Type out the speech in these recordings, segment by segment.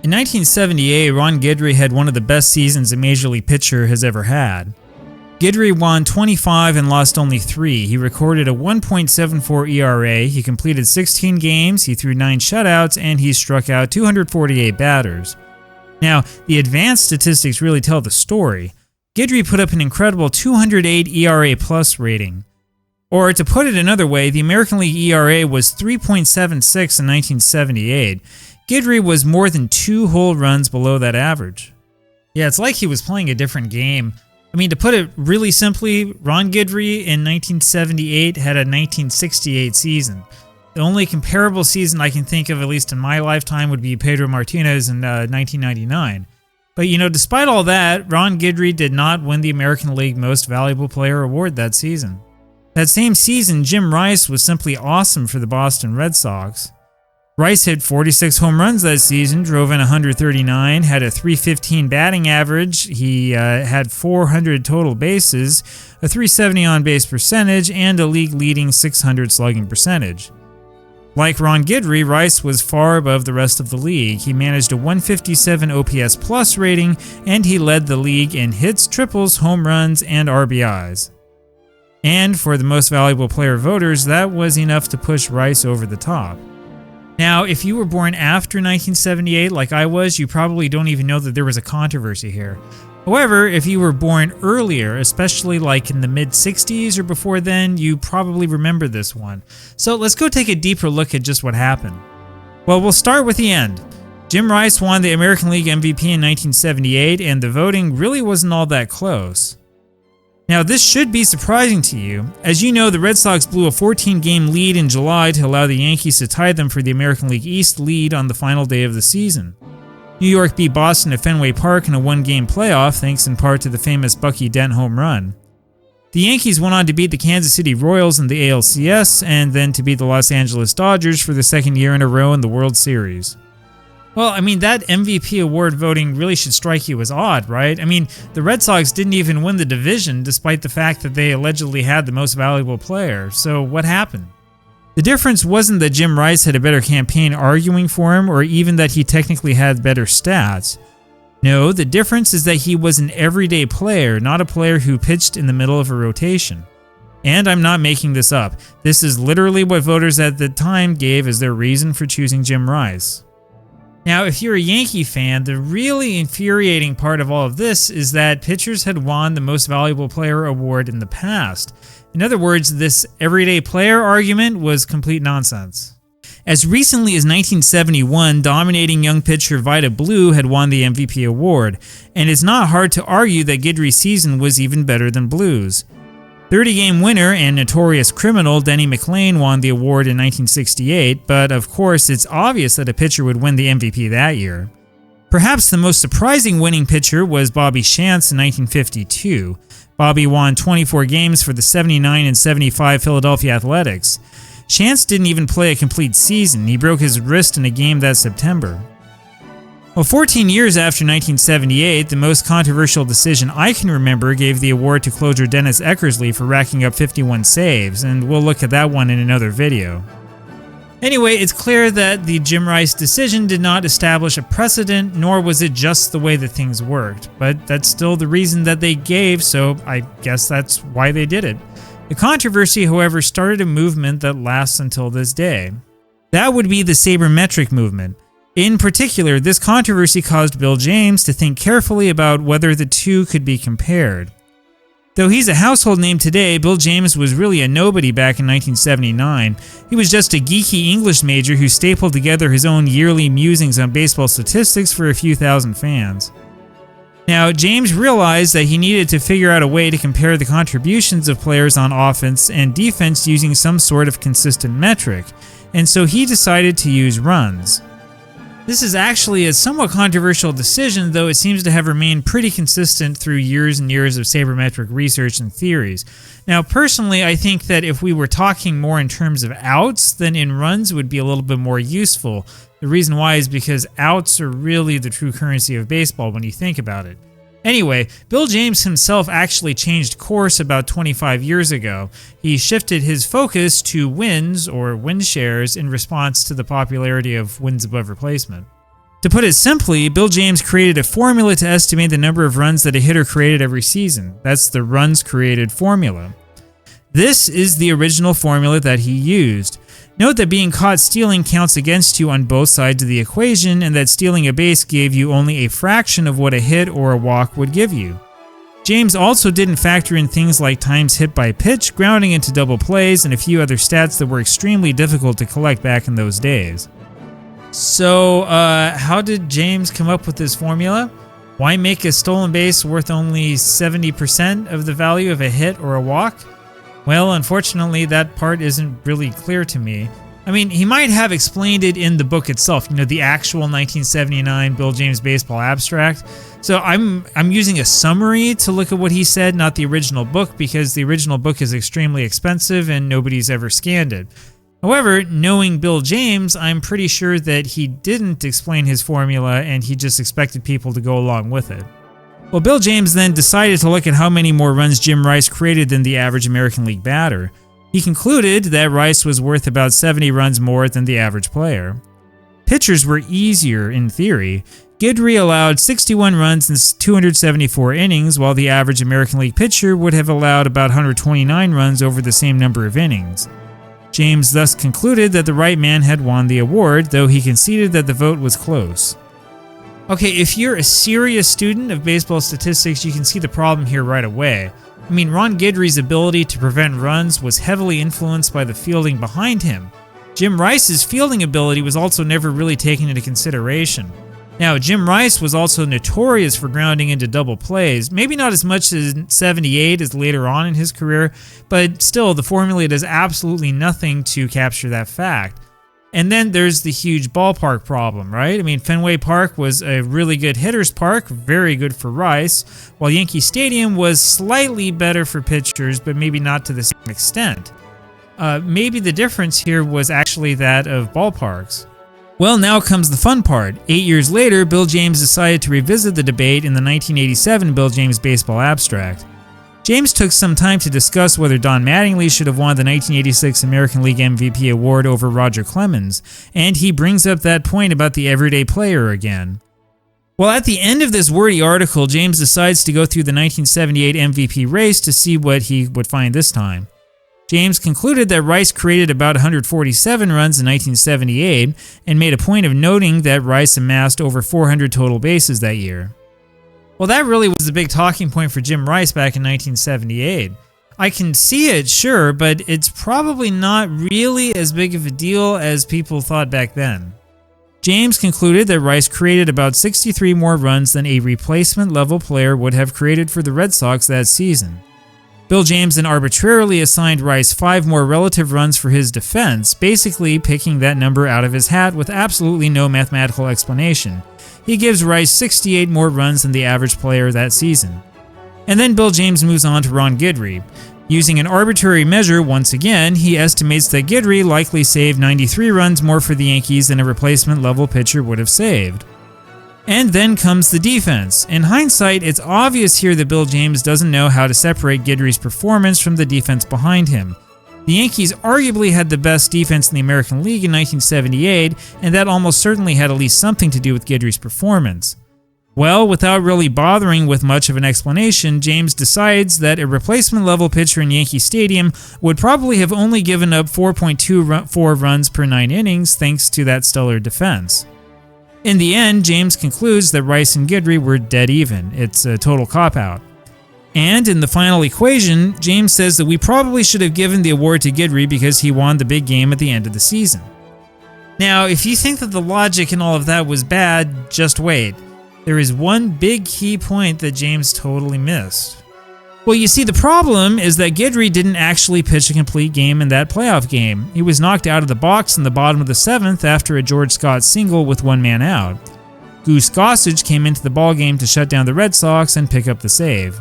In 1978, Ron Guidry had one of the best seasons a major league pitcher has ever had. Guidry won 25 and lost only 3. He recorded a 1.74 ERA, he completed 16 games, he threw 9 shutouts, and he struck out 248 batters. Now, the advanced statistics really tell the story. Guidry put up an incredible 208 ERA plus rating. Or to put it another way, the American League ERA was 3.76 in 1978. Guidry was more than 2 whole runs below that average. Yeah, it's like he was playing a different game. I mean, to put it really simply, Ron Guidry in 1978 had a 1968 season. The only comparable season I can think of, at least in my lifetime, would be Pedro Martinez in 1999. But despite all that, Ron Guidry did not win the American League Most Valuable Player award that season. That same season, Jim Rice was simply awesome for the Boston Red Sox. Rice hit 46 home runs that season, drove in 139, had a .315 batting average, he had 400 total bases, a .370 on-base percentage, and a league-leading .600 slugging percentage. Like Ron Guidry, Rice was far above the rest of the league. He managed a 157 OPS plus rating, and he led the league in hits, triples, home runs, and RBIs. And for the Most Valuable Player voters, that was enough to push Rice over the top. Now, if you were born after 1978 like I was, you probably don't even know that there was a controversy here. However, if you were born earlier, especially like in the mid-60s or before then, you probably remember this one. So let's go take a deeper look at just what happened. Well, we'll start with the end. Jim Rice won the American League MVP in 1978, and the voting really wasn't all that close. Now, this should be surprising to you. As you know, the Red Sox blew a 14-game lead in July to allow the Yankees to tie them for the American League East lead on the final day of the season. New York beat Boston at Fenway Park in a one-game playoff, thanks in part to the famous Bucky Dent home run. The Yankees went on to beat the Kansas City Royals in the ALCS, and then to beat the Los Angeles Dodgers for the second year in a row in the World Series. Well, I mean, that MVP award voting really should strike you as odd, right? I mean, the Red Sox didn't even win the division despite the fact that they allegedly had the most valuable player. So what happened? The difference wasn't that Jim Rice had a better campaign arguing for him, or even that he technically had better stats. No, the difference is that he was an everyday player, not a player who pitched in the middle of a rotation. And I'm not making this up. This is literally what voters at the time gave as their reason for choosing Jim Rice. Now, if you're a Yankee fan, the really infuriating part of all of this is that pitchers had won the Most Valuable Player award in the past. In other words, this everyday player argument was complete nonsense. As recently as 1971, dominating young pitcher Vida Blue had won the MVP award, and it's not hard to argue that Guidry's season was even better than Blue's. 30-game winner and notorious criminal Denny McLain won the award in 1968, but of course it's obvious that a pitcher would win the MVP that year. Perhaps the most surprising winning pitcher was Bobby Shantz in 1952. Bobby won 24 games for the 79 and 75 Philadelphia Athletics. Shantz didn't even play a complete season. He broke his wrist in a game that September. Well, 14 years after 1978, the most controversial decision I can remember gave the award to closer Dennis Eckersley for racking up 51 saves, and we'll look at that one in another video. Anyway, it's clear that the Jim Rice decision did not establish a precedent, nor was it just the way that things worked, but that's still the reason that they gave, so I guess that's why they did it. The controversy, however, started a movement that lasts until this day. That would be the sabermetric movement. In particular, this controversy caused Bill James to think carefully about whether the two could be compared. Though he's a household name today, Bill James was really a nobody back in 1979. He was just a geeky English major who stapled together his own yearly musings on baseball statistics for a few thousand fans. Now, James realized that he needed to figure out a way to compare the contributions of players on offense and defense using some sort of consistent metric, and so he decided to use runs. This is actually a somewhat controversial decision, though it seems to have remained pretty consistent through years and years of sabermetric research and theories. Now, personally, I think that if we were talking more in terms of outs, then in runs would be a little bit more useful. The reason why is because outs are really the true currency of baseball when you think about it. Anyway, Bill James himself actually changed course about 25 years ago. He shifted his focus to wins, or win shares, in response to the popularity of wins above replacement. To put it simply, Bill James created a formula to estimate the number of runs that a hitter created every season. That's the runs created formula. This is the original formula that he used. Note that being caught stealing counts against you on both sides of the equation, and that stealing a base gave you only a fraction of what a hit or a walk would give you. James also didn't factor in things like times hit by pitch, grounding into double plays, and a few other stats that were extremely difficult to collect back in those days. So, how did James come up with this formula? Why make a stolen base worth only 70% of the value of a hit or a walk? Well, unfortunately, that part isn't really clear to me. I mean, he might have explained it in the book itself, the actual 1979 Bill James Baseball Abstract. So I'm using a summary to look at what he said, not the original book, because the original book is extremely expensive and nobody's ever scanned it. However, knowing Bill James, I'm pretty sure that he didn't explain his formula and he just expected people to go along with it. Well, Bill James then decided to look at how many more runs Jim Rice created than the average American League batter. He concluded that Rice was worth about 70 runs more than the average player. Pitchers were easier in theory. Guidry allowed 61 runs in 274 innings, while the average American League pitcher would have allowed about 129 runs over the same number of innings. James thus concluded that the right man had won the award, though he conceded that the vote was close. Okay, if you're a serious student of baseball statistics, you can see the problem here right away. I mean, Ron Guidry's ability to prevent runs was heavily influenced by the fielding behind him. Jim Rice's fielding ability was also never really taken into consideration. Now, Jim Rice was also notorious for grounding into double plays, maybe not as much as in '78 as later on in his career, but still, the formula does absolutely nothing to capture that fact. And then there's the huge ballpark problem, right? I mean, Fenway Park was a really good hitter's park, very good for Rice, while Yankee Stadium was slightly better for pitchers, but maybe not to the same extent. Maybe the difference here was actually that of ballparks. Well, now comes the fun part. 8 years later, Bill James decided to revisit the debate in the 1987 Bill James Baseball Abstract. James took some time to discuss whether Don Mattingly should have won the 1986 American League MVP award over Roger Clemens, and he brings up that point about the everyday player again. Well, at the end of this wordy article, James decides to go through the 1978 MVP race to see what he would find this time. James concluded that Rice created about 147 runs in 1978 and made a point of noting that Rice amassed over 400 total bases that year. Well, that really was the big talking point for Jim Rice back in 1978. I can see it, sure, but it's probably not really as big of a deal as people thought back then. James concluded that Rice created about 63 more runs than a replacement level player would have created for the Red Sox that season. Bill James then arbitrarily assigned Rice 5 more relative runs for his defense, basically picking that number out of his hat with absolutely no mathematical explanation. He gives Rice 68 more runs than the average player that season. And then Bill James moves on to Ron Guidry. Using an arbitrary measure once again, he estimates that Guidry likely saved 93 runs more for the Yankees than a replacement level pitcher would have saved. And then comes the defense. In hindsight, it's obvious here that Bill James doesn't know how to separate Guidry's performance from the defense behind him. The Yankees arguably had the best defense in the American League in 1978, and that almost certainly had at least something to do with Guidry's performance. Well, without really bothering with much of an explanation, James decides that a replacement level pitcher in Yankee Stadium would probably have only given up 4.24 runs per 9 innings thanks to that stellar defense. In the end, James concludes that Rice and Guidry were dead even. It's a total cop-out. And in the final equation, James says that we probably should have given the award to Guidry because he won the big game at the end of the season. Now, if you think that the logic and all of that was bad, just wait. There is one big key point that James totally missed. Well, you see, the problem is that Guidry didn't actually pitch a complete game in that playoff game. He was knocked out of the box in the bottom of the 7th after a George Scott single with 1 man out. Goose Gossage came into the ballgame to shut down the Red Sox and pick up the save.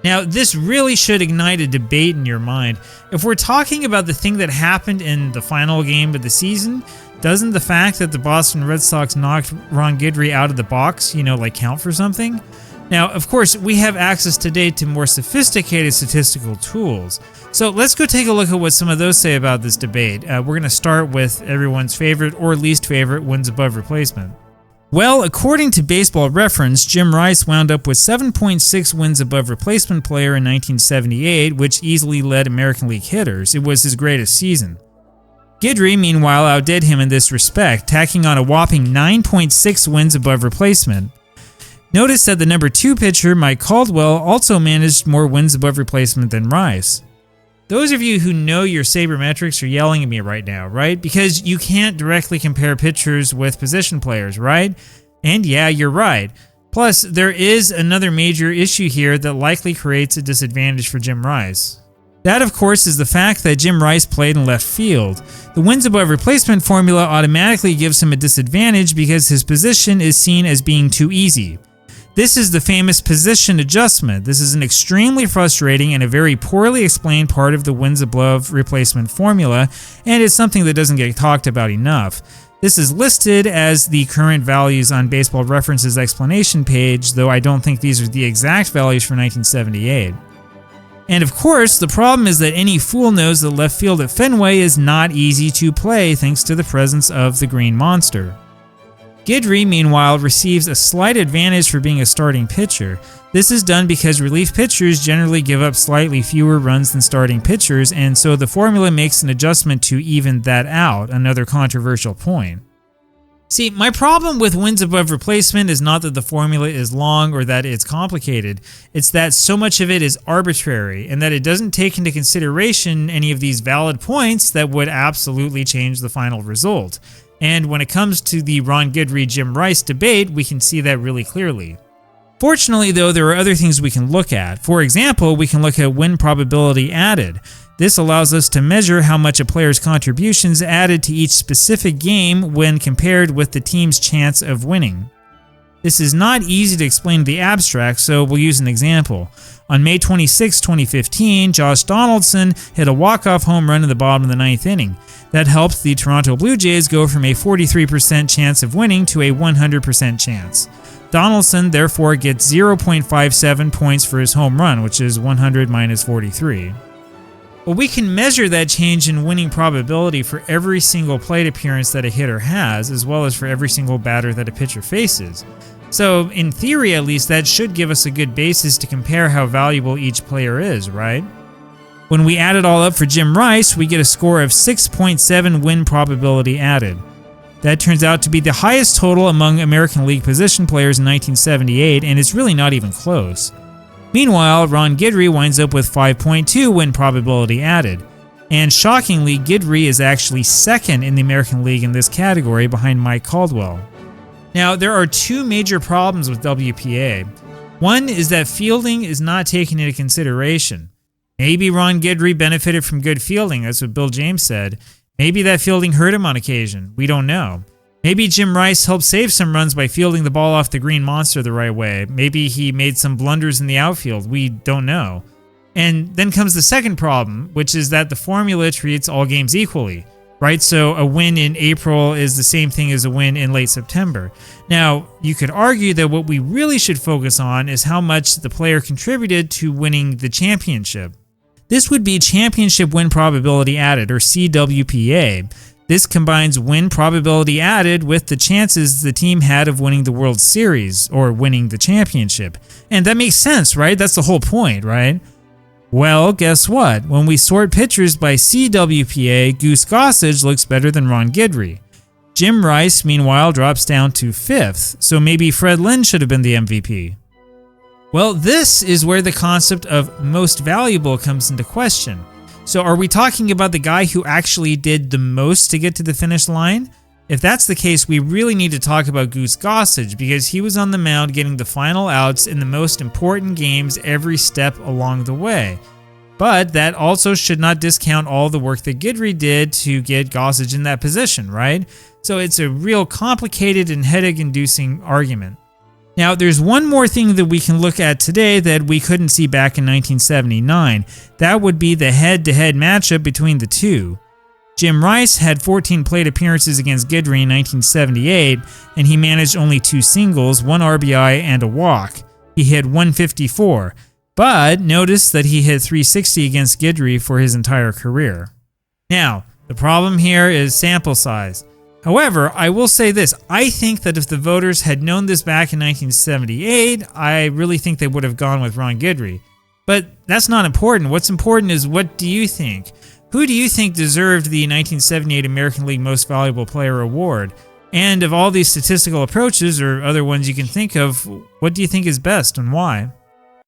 Now, this really should ignite a debate in your mind. If we're talking about the thing that happened in the final game of the season, doesn't the fact that the Boston Red Sox knocked Ron Guidry out of the box, count for something? Now, of course, we have access today to more sophisticated statistical tools. So let's go take a look at what some of those say about this debate. We're going to start with everyone's favorite or least favorite wins above replacement. Well, according to Baseball Reference, Jim Rice wound up with 7.6 wins above replacement player in 1978, which easily led American League hitters. It was his greatest season. Guidry, meanwhile, outdid him in this respect, tacking on a whopping 9.6 wins above replacement. Notice that the number 2 pitcher, Mike Caldwell, also managed more wins above replacement than Rice. Those of you who know your sabermetrics are yelling at me right now, right? Because you can't directly compare pitchers with position players, right? And yeah, you're right. Plus, there is another major issue here that likely creates a disadvantage for Jim Rice. That, of course, is the fact that Jim Rice played in left field. The wins above replacement formula automatically gives him a disadvantage because his position is seen as being too easy. This is the famous position adjustment. This is an extremely frustrating and a very poorly explained part of the wins above replacement formula, and it's something that doesn't get talked about enough. This is listed as the current values on Baseball Reference's explanation page, though I don't think these are the exact values for 1978. And of course, the problem is that any fool knows that left field at Fenway is not easy to play thanks to the presence of the Green Monster. Guidry, meanwhile, receives a slight advantage for being a starting pitcher. This is done because relief pitchers generally give up slightly fewer runs than starting pitchers, and so the formula makes an adjustment to even that out, another controversial point. See, my problem with wins above replacement is not that the formula is long or that it's complicated. It's that so much of it is arbitrary, and that it doesn't take into consideration any of these valid points that would absolutely change the final result. And when it comes to the Ron Guidry-Jim Rice debate, we can see that really clearly. Fortunately, though, there are other things we can look at. For example, we can look at win probability added. This allows us to measure how much a player's contributions added to each specific game when compared with the team's chance of winning. This is not easy to explain in the abstract, so we'll use an example. On May 26, 2015, Josh Donaldson hit a walk-off home run in the bottom of the 9th inning. That helped the Toronto Blue Jays go from a 43% chance of winning to a 100% chance. Donaldson therefore gets 0.57 points for his home run, which is 100 minus 43. Well, we can measure that change in winning probability for every single plate appearance that a hitter has, as well as for every single batter that a pitcher faces. So, in theory at least, that should give us a good basis to compare how valuable each player is, right? When we add it all up for Jim Rice, we get a score of 6.7 win probability added. That turns out to be the highest total among American League position players in 1978, and it's really not even close. Meanwhile, Ron Guidry winds up with 5.2 win probability added. And shockingly, Guidry is actually second in the American League in this category behind Mike Caldwell. Now, there are two major problems with WPA. One is that fielding is not taken into consideration. Maybe Ron Guidry benefited from good fielding, that's what Bill James said. Maybe that fielding hurt him on occasion. We don't know. Maybe Jim Rice helped save some runs by fielding the ball off the Green Monster the right way. Maybe he made some blunders in the outfield. We don't know. And then comes the second problem, which is that the formula treats all games equally, right? So a win in April is the same thing as a win in late September. Now, you could argue that what we really should focus on is how much the player contributed to winning the championship. This would be championship win probability added, or CWPA. This combines win probability added with the chances the team had of winning the World Series, or winning the championship. And that makes sense, right? That's the whole point, right? Well, guess what? When we sort pitchers by CWPA, Goose Gossage looks better than Ron Guidry. Jim Rice, meanwhile, drops down to 5th, so maybe Fred Lynn should have been the MVP. Well, this is where the concept of most valuable comes into question. So are we talking about the guy who actually did the most to get to the finish line? If that's the case, we really need to talk about Goose Gossage because he was on the mound getting the final outs in the most important games every step along the way. But that also should not discount all the work that Guidry did to get Gossage in that position, right? So it's a real complicated and headache-inducing argument. Now, there's one more thing that we can look at today that we couldn't see back in 1979. That would be the head-to-head matchup between the two. Jim Rice had 14 plate appearances against Guidry in 1978, and he managed only 2 singles, 1 RBI, and a walk. He hit .154, but notice that he hit .360 against Guidry for his entire career. Now, the problem here is sample size. However, I will say this. I think that if the voters had known this back in 1978, I really think they would have gone with Ron Guidry. But that's not important. What's important is, what do you think? Who do you think deserved the 1978 American League Most Valuable Player award? And of all these statistical approaches or other ones you can think of, what do you think is best and why?